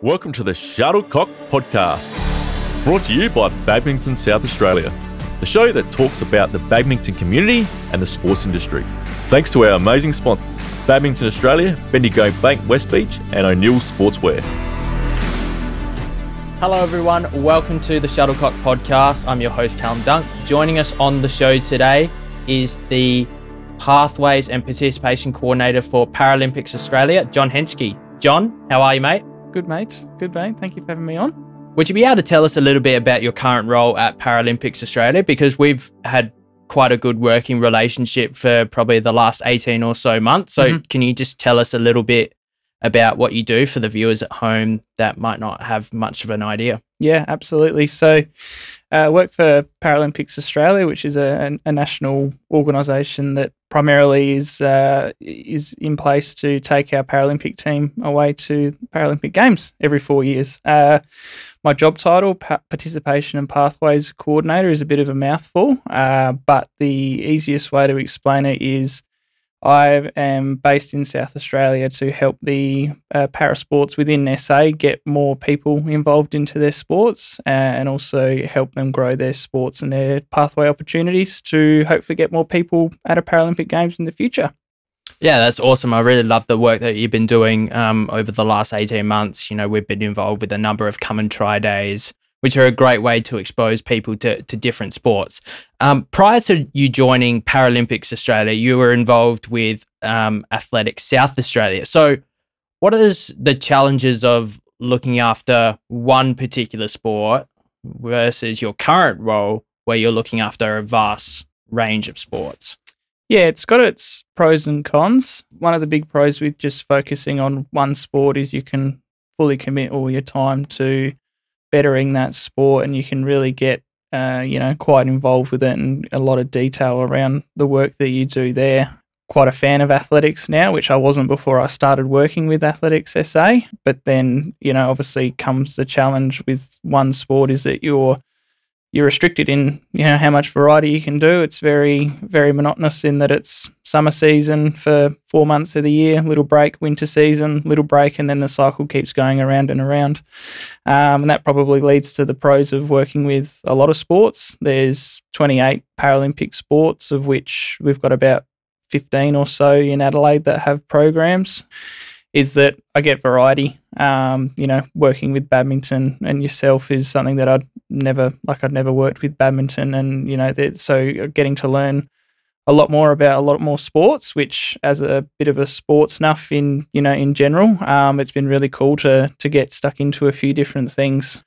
Welcome to the Shuttlecock podcast, brought to you by Badminton South Australia, the show that talks about the badminton community and the sports industry. Thanks to our amazing sponsors, Badminton Australia, Bendigo Bank West Beach and O'Neill's Sportswear. Hello everyone, welcome to the Shuttlecock podcast. I'm your host Callum Dunk. Joining us on the show today is the Pathways and Participation Coordinator for Paralympics Australia, Josh Henschke. John, how are you, mate? Good, mate. Good, mate. Thank you for having me on. Would you be able to tell us a little bit about your current role at Paralympics Australia? Because we've had quite a good working relationship for probably the last 18 or so months. So Can you just tell us a little bit about what you do for the viewers at home that might not have much of an idea? Yeah, absolutely. So I work for Paralympics Australia, which is a national organisation that primarily is in place to take our Paralympic team away to Paralympic Games every 4 years. My job title, Participation and Pathways Coordinator, is a bit of a mouthful, but the easiest way to explain it is I am based in South Australia to help the parasports within SA get more people involved into their sports and also help them grow their sports and their pathway opportunities to hopefully get more people at a Paralympic Games in the future. Yeah, that's awesome. I really love the work that you've been doing over the last 18 months. You know, we've been involved with a number of come and try days, which are a great way to expose people to different sports. Prior to you joining Paralympics Australia, you were involved with Athletics South Australia. So what is the challenges of looking after one particular sport versus your current role where you're looking after a vast range of sports? Yeah, it's got its pros and cons. One of the big pros with just focusing on one sport is you can fully commit all your time to bettering that sport, and you can really get quite involved with it and a lot of detail around the work that you do there. Quite a fan of athletics now, which I wasn't before I started working with Athletics SA. But then, obviously comes the challenge with one sport is that you're restricted in, how much variety you can do. It's very, very monotonous in that it's summer season for 4 months of the year, little break, winter season, little break, and then the cycle keeps going around and around. And that probably leads to the pros of working with a lot of sports. There's 28 Paralympic sports, of which we've got about 15 or so in Adelaide that have programs, is that I get variety. Working with badminton and yourself is something that I'd never worked with badminton, and so getting to learn a lot more about a lot more sports, which as a bit of a sports nuff in general, it's been really cool to get stuck into a few different things.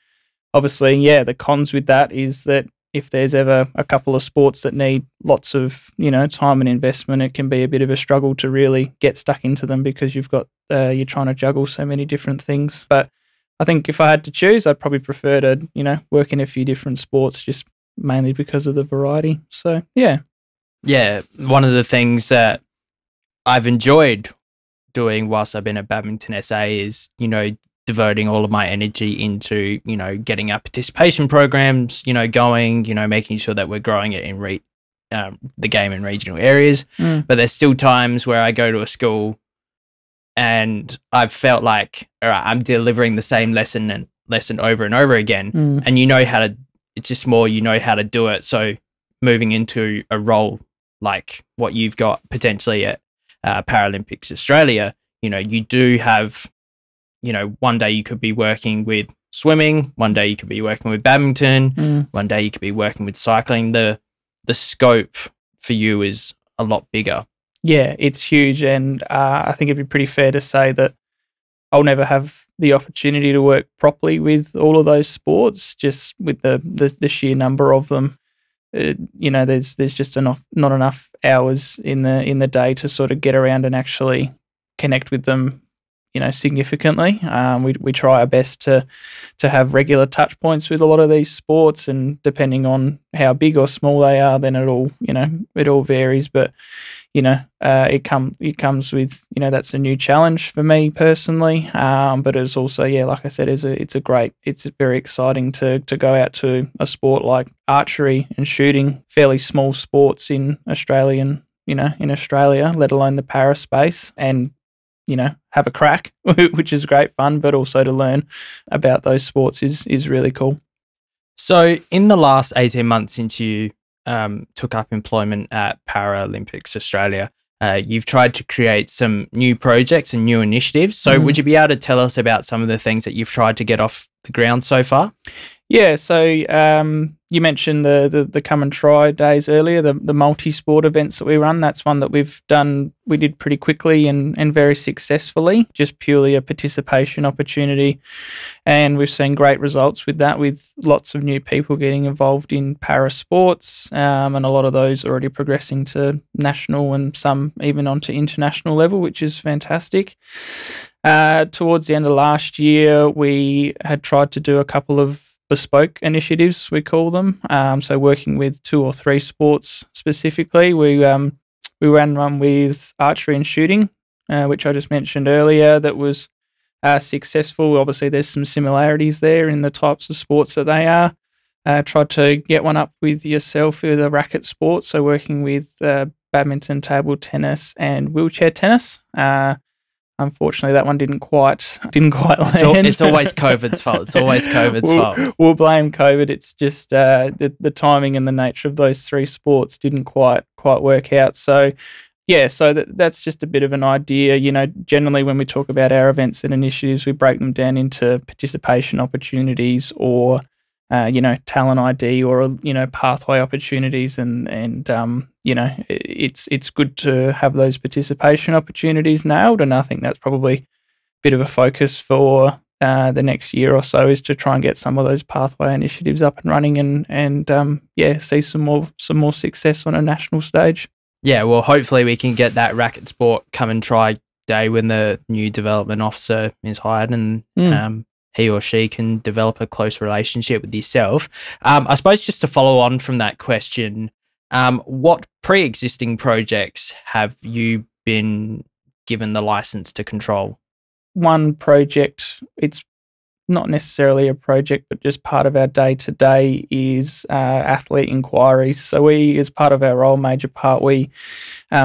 Obviously, the cons with that is that if there's ever a couple of sports that need lots of time and investment, it can be a bit of a struggle to really get stuck into them because you're trying to juggle so many different things. But I think if I had to choose, I'd probably prefer to work in a few different sports, just mainly because of the variety. So yeah, one of the things that I've enjoyed doing whilst I've been at Badminton SA is devoting all of my energy into, getting our participation programs, going, making sure that we're growing it in the game in regional areas. But there's still times where I go to a school and I've felt like, all right, I'm delivering the same lesson over and over again. And it's just more, how to do it. So moving into a role like what you've got potentially at Paralympics Australia, you do have, one day you could be working with swimming, one day you could be working with badminton, one day you could be working with cycling. The scope for you is a lot bigger. Yeah, it's huge, and I think it'd be pretty fair to say that I'll never have the opportunity to work properly with all of those sports, just with the sheer number of them. There's just not enough hours in the day to sort of get around and actually connect with them significantly. We try our best to have regular touch points with a lot of these sports, and depending on how big or small they are, then it all varies. But it comes with that's a new challenge for me personally. But it's also like I said, it's very exciting to go out to a sport like archery and shooting, fairly small sports in Australia, let alone the para space, and have a crack, which is great fun, but also to learn about those sports is really cool. So in the last 18 months since you took up employment at Paralympics Australia, you've tried to create some new projects and new initiatives. So would you be able to tell us about some of the things that you've tried to get off the ground so far? Yeah, so you mentioned the Come and Try days earlier, the multi-sport events that we run. That's one that we did pretty quickly and very successfully, just purely a participation opportunity. And we've seen great results with that, with lots of new people getting involved in para sports, and a lot of those already progressing to national and some even onto international level, which is fantastic. Towards the end of last year, we had tried to do a couple of bespoke initiatives, we call them. So working with 2 or 3 sports specifically. We ran one with archery and shooting, which I just mentioned earlier, that was successful. Obviously, there's some similarities there in the types of sports that they are. Tried to get one up with yourself with a racket sport, so working with badminton, table tennis and wheelchair tennis. Unfortunately, that one didn't quite land. It's always COVID's fault. It's always COVID's fault. We'll blame COVID. It's just the timing and the nature of those 3 sports didn't quite work out. So, yeah, so that's just a bit of an idea. Generally when we talk about our events and initiatives, we break them down into participation opportunities or talent ID or pathway opportunities, and it's good to have those participation opportunities nailed. And I think that's probably a bit of a focus for the next year or so, is to try and get some of those pathway initiatives up and running and see some more success on a national stage. Yeah, well, hopefully we can get that racket sport Come and Try day when the new development officer is hired and he or she can develop a close relationship with yourself. I suppose just to follow on from that question, what pre-existing projects have you been given the license to control? One project, it's not necessarily a project, but just part of our day-to-day is athlete inquiries. So we, as part of our role, major part, we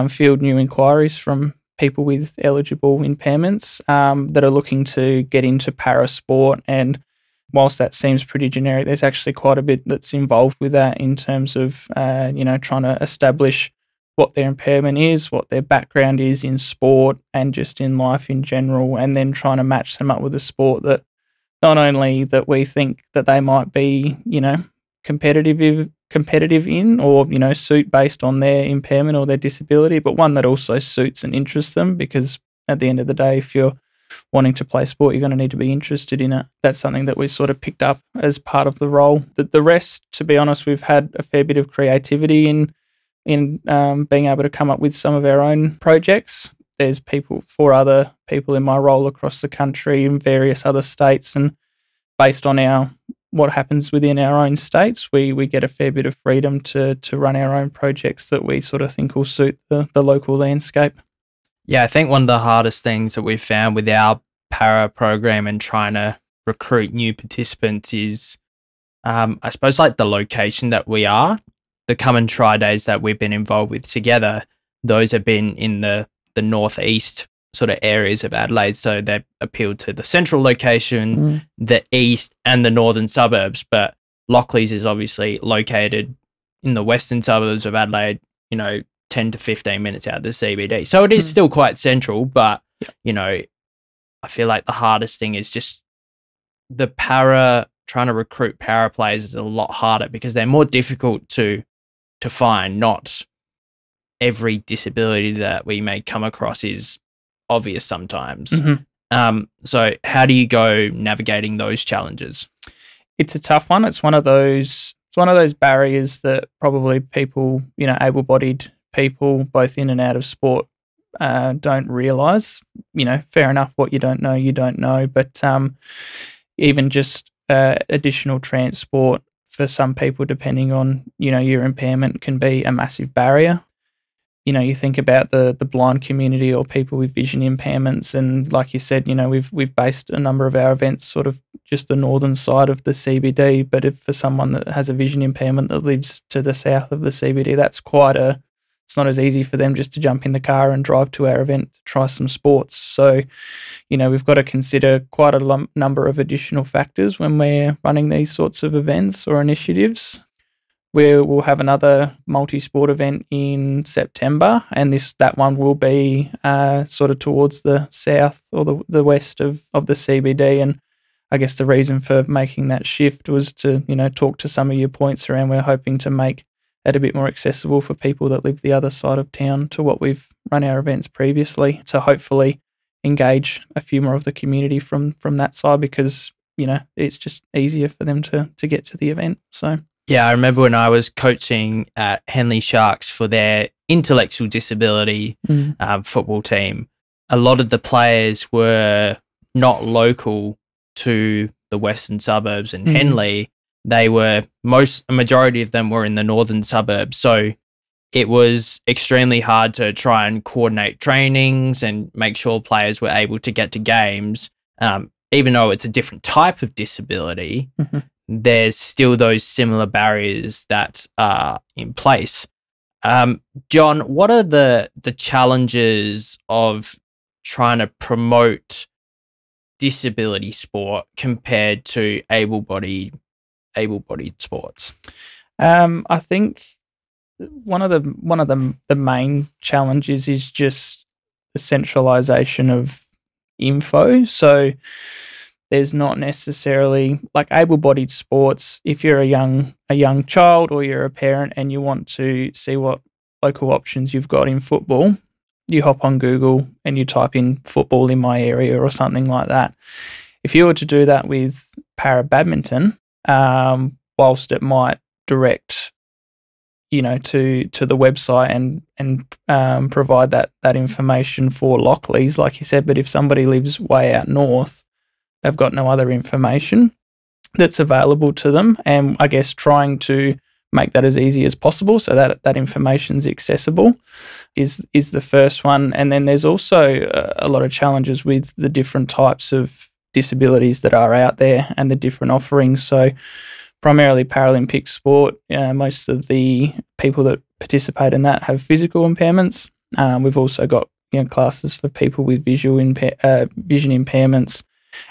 field new inquiries from people with eligible impairments that are looking to get into para sport. And whilst that seems pretty generic, there's actually quite a bit that's involved with that in terms of, trying to establish what their impairment is, what their background is in sport and just in life in general, and then trying to match them up with a sport that not only that we think that they might be, competitive in or, suit based on their impairment or their disability, but one that also suits and interests them, because at the end of the day, if you're wanting to play sport, you're going to need to be interested in it. That's something that we sort of picked up as part of the role. The rest, to be honest, we've had a fair bit of creativity in being able to come up with some of our own projects. There's 4 other people in my role across the country in various other states, and based on what happens within our own states, we get a fair bit of freedom to run our own projects that we sort of think will suit the local landscape. Yeah, I think one of the hardest things that we've found with our para program and trying to recruit new participants is, I suppose, like the location that we are. The Come and Try days that we've been involved with together, those have been in the northeast sort of areas of Adelaide. So they appealed to the central location, the east and the northern suburbs. But Lockleys is obviously located in the western suburbs of Adelaide, 10 to 15 minutes out of the CBD. So it is still quite central, but, I feel like the hardest thing is just trying to recruit para players is a lot harder because they're more difficult to find. Not every disability that we may come across is obvious sometimes. So how do you go navigating those challenges? It's a tough one. It's one of those barriers that probably people, able-bodied people, both in and out of sport, don't realise. Fair enough, what you don't know, you don't know. But even just additional transport for some people, depending on, your impairment, can be a massive barrier. You think about the blind community or people with vision impairments, and like you said, we've based a number of our events sort of just the northern side of the CBD. But if for someone that has a vision impairment that lives to the south of the CBD, that's quite a it's not as easy for them just to jump in the car and drive to our event to try some sports. So, we've got to consider quite a number of additional factors when we're running these sorts of events or initiatives. We'll have another multi-sport event in September, and that one will be sort of towards the south or the west of the CBD. And I guess the reason for making that shift was to, talk to some of your points around we're hoping to make it a bit more accessible for people that live the other side of town to what we've run our events previously, to hopefully engage a few more of the community from that side, because, it's just easier for them to get to the event. So. Yeah, I remember when I was coaching at Henley Sharks for their intellectual disability football team, a lot of the players were not local to the western suburbs in Henley. They were, a majority of them were in the northern suburbs. So it was extremely hard to try and coordinate trainings and make sure players were able to get to games, even though it's a different type of disability. There's still those similar barriers that are in place. John, what are the challenges of trying to promote disability sport compared to able-bodied sports? I think one of the main challenges is just the centralization of info. So there's not necessarily, like able-bodied sports, if you're a young child or you're a parent and you want to see what local options you've got in football, you hop on Google and you type in football in my area or something like that. If you were to do that with para-badminton, whilst it might direct, to the website and provide that information for Lockleys, like you said, but if somebody lives way out north, they've got no other information that's available to them. And I guess trying to make that as easy as possible so that information's accessible is the first one. And then there's also a lot of challenges with the different types of disabilities that are out there and the different offerings. So primarily Paralympics sport, most of the people that participate in that have physical impairments. We've also got classes for people with vision impairments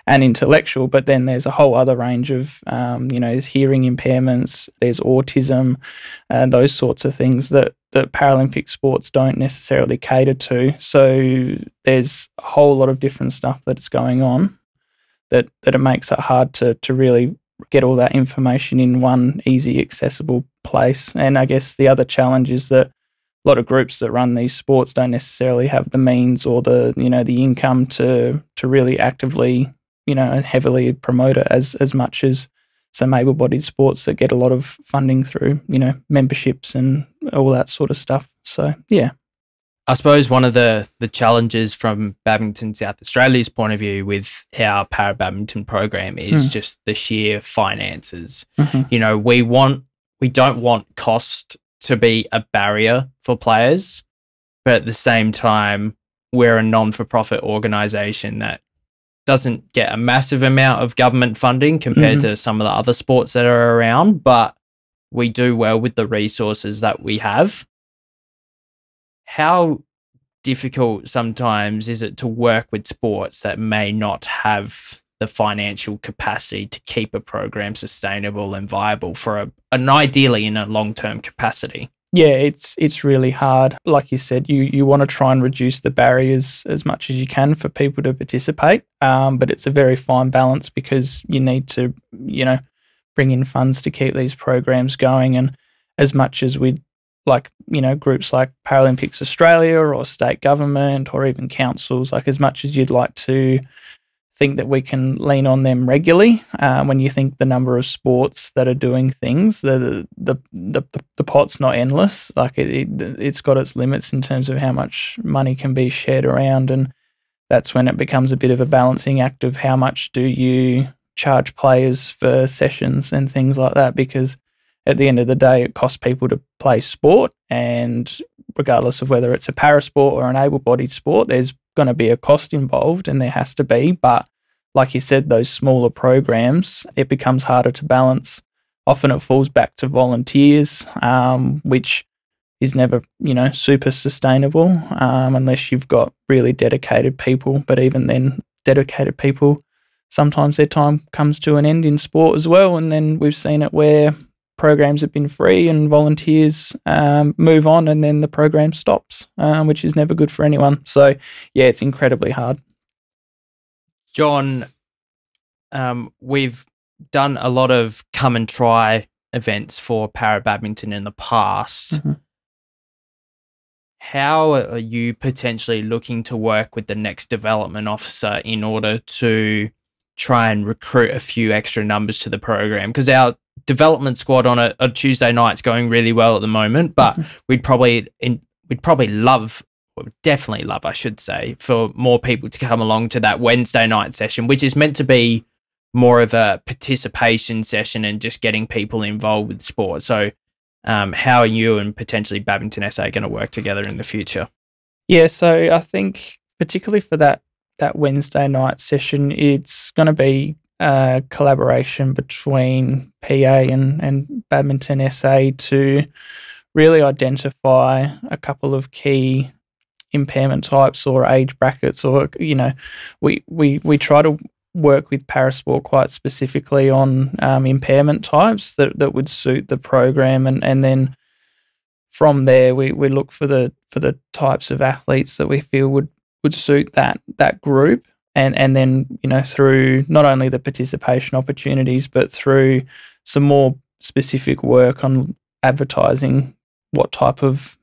and intellectual, but then there's a whole other range of, there's hearing impairments, there's autism, and those sorts of things that Paralympic sports don't necessarily cater to. So there's a whole lot of different stuff that's going on that it makes it hard to really get all that information in one easy, accessible place. And I guess the other challenge is that a lot of groups that run these sports don't necessarily have the means or the income to really actively, and heavily promote it as much as some able-bodied sports that get a lot of funding through, memberships and all that sort of stuff. So, yeah. I suppose one of the challenges from Badminton South Australia's point of view with our para-badminton program is just the sheer finances. We don't want cost to be a barrier for players, but at the same time, we're a non-for-profit organisation that doesn't get a massive amount of government funding compared to some of the other sports that are around, but we do well with the resources that we have. How difficult sometimes is it to work with sports that may not have the financial capacity to keep a program sustainable and viable for an ideally in a long-term capacity? Yeah, it's really hard. Like you said, you want to try and reduce the barriers as much as you can for people to participate, but it's a very fine balance because you need to, bring in funds to keep these programs going. And as much as we'd like, groups like Paralympics Australia or state government or even councils, like as much as you'd like to think that we can lean on them regularly, when you think the number of sports that are doing things, the pot's not endless. Like it's got its limits in terms of how much money can be shared around, and that's when it becomes a bit of a balancing act of how much do you charge players for sessions and things like that, because at the end of the day, it costs people to play sport, and regardless of whether it's a parasport or an able-bodied sport, there's going to be a cost involved, and there has to be. But like you said, those smaller programs, it becomes harder to balance. Often it falls back to volunteers, which never, super sustainable unless you've got really dedicated people. But even then, dedicated people, sometimes their time comes to an end in sport as well. And then we've seen it where programs have been free and volunteers move on, and then the program stops, which is never good for anyone. So, yeah, it's incredibly hard. John, we've done a lot of come and try events for para badminton in the past. Mm-hmm. How are you potentially looking to work with the next development officer in order to try and recruit a few extra numbers to the program? Because our development squad on a Tuesday night is going really well at the moment, but we'd definitely love, I should say, for more people to come along to that Wednesday night session, which is meant to be more of a participation session and just getting people involved with sport. So how are you and potentially Badminton SA going to work together in the future? Yeah, so I think particularly for that Wednesday night session, it's going to be a collaboration between PA and Badminton SA to really identify a couple of key impairment types or age brackets, or we try to work with parasport quite specifically on impairment types that would suit the program, and then from there we look for the types of athletes that we feel would suit that group, and then through not only the participation opportunities but through some more specific work on advertising what type of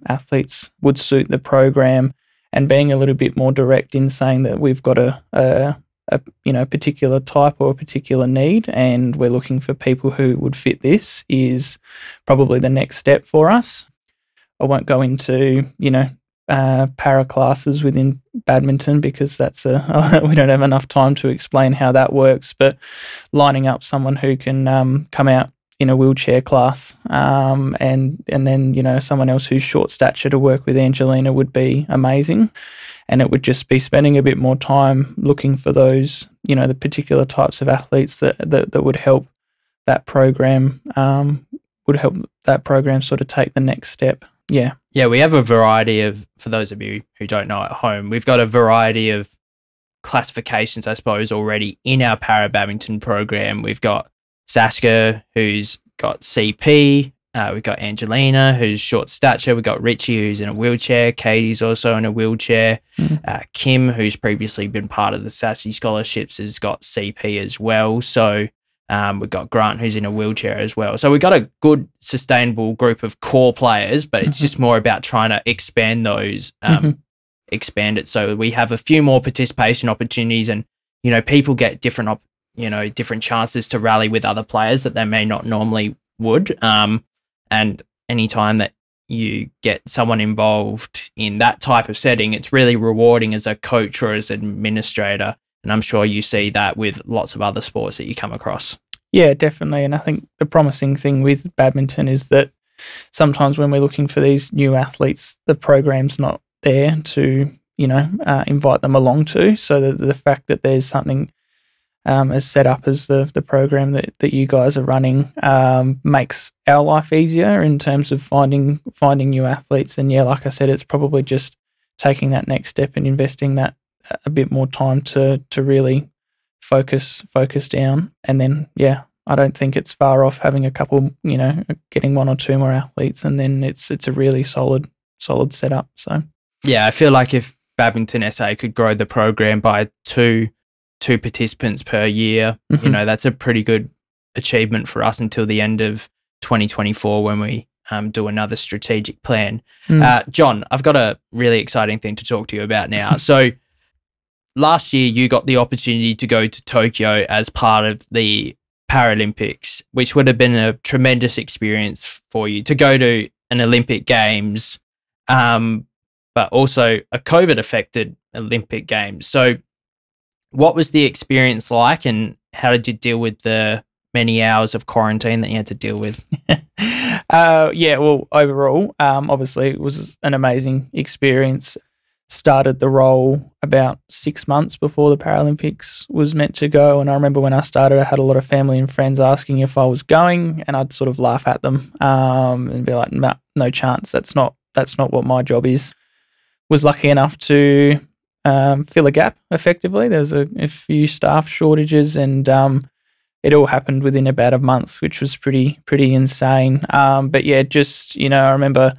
athletes would suit the program, and being a little bit more direct in saying that we've got a particular type or a particular need, and we're looking for people who would fit this, is probably the next step for us. I won't go into para classes within badminton because that's we don't have enough time to explain how that works, but lining up someone who can come out in a wheelchair class and then someone else who's short stature to work with Angelina would be amazing. And it would just be spending a bit more time looking for those, the particular types of athletes that would help that program, sort of take the next step. Yeah. Yeah, we have a variety of, for those of you who don't know at home, we've got a variety of classifications, I suppose, already in our para badminton program. We've got Sashka, who's got CP. We've got Angelina, who's short stature. We've got Richie, who's in a wheelchair. Katie's also in a wheelchair. Kim, who's previously been part of the SASI scholarships, has got CP as well. So we've got Grant, who's in a wheelchair as well. So we've got a good, sustainable group of core players, but it's just more about trying to expand those, expand it. So we have a few more participation opportunities, and, people get different chances to rally with other players that they may not normally would. And anytime that you get someone involved in that type of setting, it's really rewarding as a coach or as an administrator. And I'm sure you see that with lots of other sports that you come across. Yeah, definitely. And I think the promising thing with badminton is that sometimes when we're looking for these new athletes, the program's not there to, invite them along to. So the fact that there's something as set up as the program that you guys are running makes our life easier in terms of finding new athletes. And yeah, like I said, it's probably just taking that next step and investing that a bit more time to really focus down. And then, yeah, I don't think it's far off having a couple, getting one or two more athletes, and then it's a really solid setup. So yeah, I feel like if Badminton SA could grow the program by two participants per year, that's a pretty good achievement for us until the end of 2024 when we do another strategic plan. John, I've got a really exciting thing to talk to you about now. So last year you got the opportunity to go to Tokyo as part of the Paralympics, which would have been a tremendous experience for you to go to an Olympic Games, but also a COVID-affected Olympic Games. So what was the experience like, and how did you deal with the many hours of quarantine that you had to deal with? Yeah, well, overall, obviously it was an amazing experience. started the role about 6 months before the Paralympics was meant to go. And I remember when I started, I had a lot of family and friends asking if I was going, and I'd sort of laugh at them and be like, no chance. That's not what my job is. Was lucky enough to fill a gap effectively. There was a few staff shortages, and it all happened within about a month, which was pretty insane. But yeah, just, I remember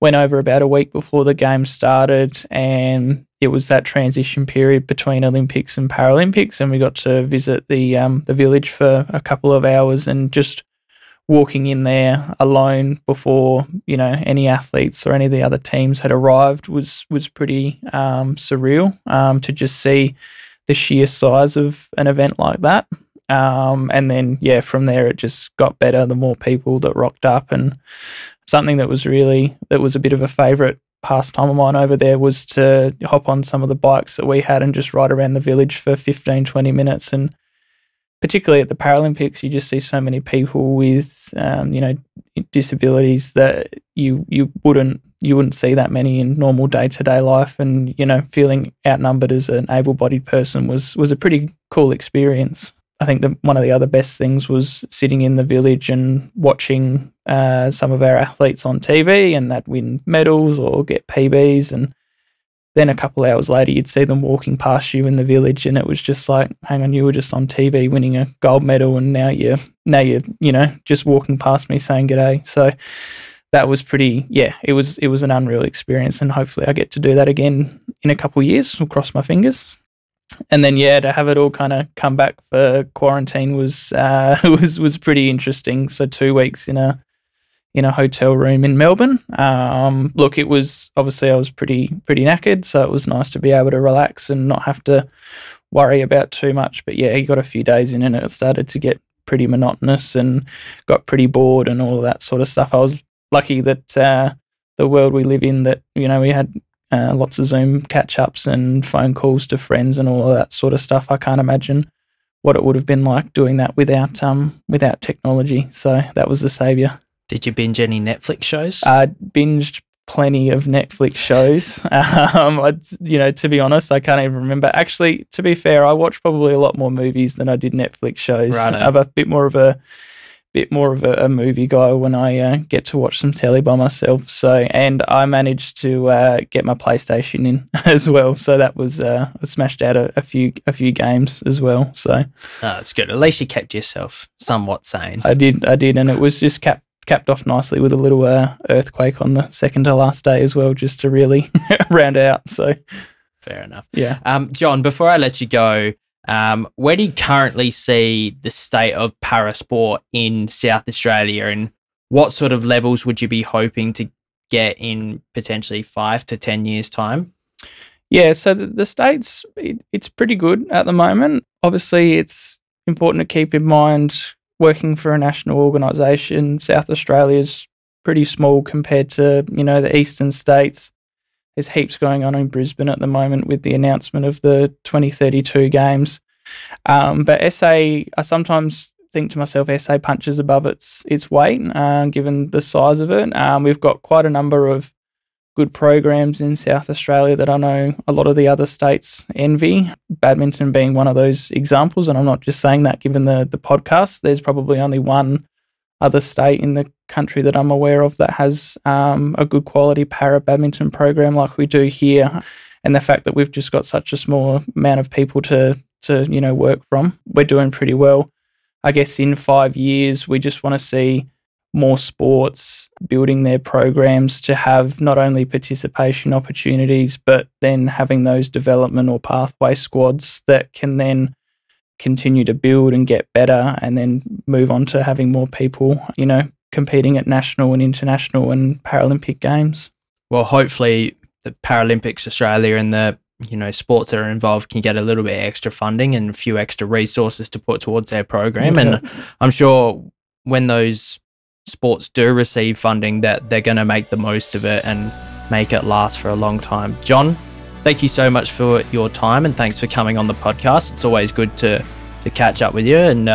went over about a week before the game started, and it was that transition period between Olympics and Paralympics, and we got to visit the village for a couple of hours, and just walking in there alone before, any athletes or any of the other teams had arrived was pretty surreal to just see the sheer size of an event like that. And then, from there it just got better, the more people that rocked up. And something that was a bit of a favourite pastime of mine over there was to hop on some of the bikes that we had and just ride around the village for 15, 20 minutes. And particularly at the Paralympics, you just see so many people with, disabilities that you wouldn't see that many in normal day-to-day life. And, feeling outnumbered as an able-bodied person was a pretty cool experience. I think that one of the other best things was sitting in the village and watching some of our athletes on TV, and they'd win medals or get PBs, and then a couple hours later you'd see them walking past you in the village, and it was just like, hang on, you were just on TV winning a gold medal, and now you're just walking past me saying g'day. So that was it was an unreal experience, and hopefully I get to do that again in a couple of years. I'll cross my fingers. And then, to have it all kind of come back for quarantine was pretty interesting. So 2 weeks in a hotel room in Melbourne. Look, it was obviously I was pretty knackered, so it was nice to be able to relax and not have to worry about too much. But you got a few days in, and it started to get pretty monotonous and got pretty bored and all of that sort of stuff. I was lucky that the world we live in, that we had lots of Zoom catch-ups and phone calls to friends and all of that sort of stuff. I can't imagine what it would have been like doing that without technology. So that was the saviour. Did you binge any Netflix shows? I binged plenty of Netflix shows. To be honest, I can't even remember. Actually, to be fair, I watched probably a lot more movies than I did Netflix shows. Right. I'm a bit more of a movie guy when I get to watch some telly by myself. So, and I managed to get my PlayStation in as well. So that was I smashed out a few games as well. So that's good. At least you kept yourself somewhat sane. I did, and it was just capped off nicely with a little earthquake on the second to last day as well, just to really round out. So fair enough. Yeah. John, before I let you go, where do you currently see the state of parasport in South Australia, and what sort of levels would you be hoping to get in potentially 5 to 10 years' time? Yeah, so the state's, it's pretty good at the moment. Obviously, it's important to keep in mind, working for a national organisation, South Australia's pretty small compared to, the eastern states. There's heaps going on in Brisbane at the moment with the announcement of the 2032 games. But SA, I sometimes think to myself, SA punches above its weight, given the size of it. We've got quite a number of good programs in South Australia that I know a lot of the other states envy, badminton being one of those examples. And I'm not just saying that given the podcast. There's probably only one other state in the country that I'm aware of that has a good quality para badminton program like we do here. And the fact that we've just got such a small amount of people to work from, we're doing pretty well. I guess in 5 years, we just want to see more sports building their programs to have not only participation opportunities, but then having those development or pathway squads that can then continue to build and get better, and then move on to having more people, competing at national and international and Paralympic games. Well, hopefully the Paralympics Australia and the sports that are involved can get a little bit extra funding and a few extra resources to put towards their program. Yeah. And I'm sure when those sports do receive funding that they're going to make the most of it and make it last for a long time. John, thank you so much for your time, and thanks for coming on the podcast. It's always good to catch up with you, and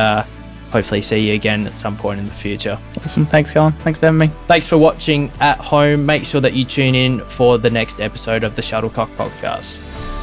hopefully see you again at some point in the future. Awesome. Thanks, Callum. Thanks for having me. Thanks for watching at home. Make sure that you tune in for the next episode of the Shuttlecock podcast.